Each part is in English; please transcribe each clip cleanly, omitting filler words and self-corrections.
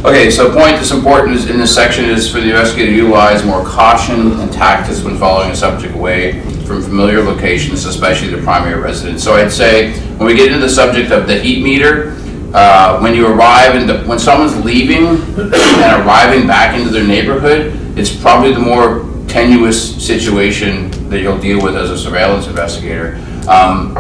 Okay, so a point that's important is in this section is for the investigator to utilize more caution and tactics when following a subject away from familiar locations, especially the primary residence. So I'd say when we get into the subject of the heat meter, when you arrive and when someone's leaving and arriving back into their neighborhood, it's probably the more tenuous situation that you'll deal with as a surveillance investigator.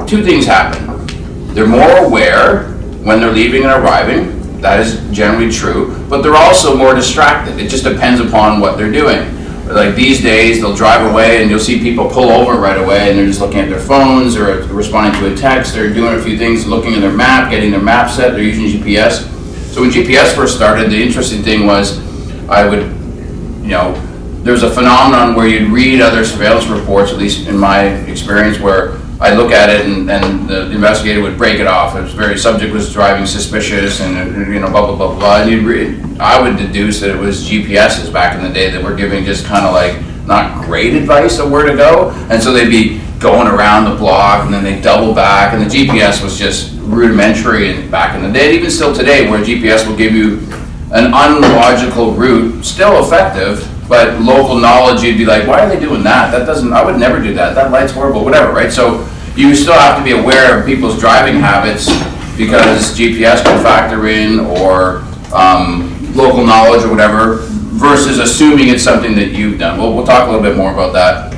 Two things happen. They're more aware when they're leaving and arriving. That is generally true, but they're also more distracted. It just depends upon what they're doing. Like these days, they'll drive away and you'll see people pull over right away and they're just looking at their phones or responding to a text. They're doing a few things, looking at their map, getting their map set. They're using GPS. So when GPS first started, the interesting thing was there was a phenomenon where you'd read other surveillance reports, at least in my experience, where I look at it and the investigator would break it off. It was very subject was driving suspicious and blah blah blah blah. And I would deduce that it was GPSs back in the day that were giving just kind of like not great advice of where to go. And so they'd be going around the block and then they'd double back. And the GPS was just rudimentary back in the day. And even still today, where GPS will give you an unlogical route, still effective. But local knowledge, you'd be like, why are they doing that? I would never do that. That light's horrible, whatever, right? So you still have to be aware of people's driving habits because GPS can factor in or local knowledge or whatever versus assuming it's something that you've done. We'll talk a little bit more about that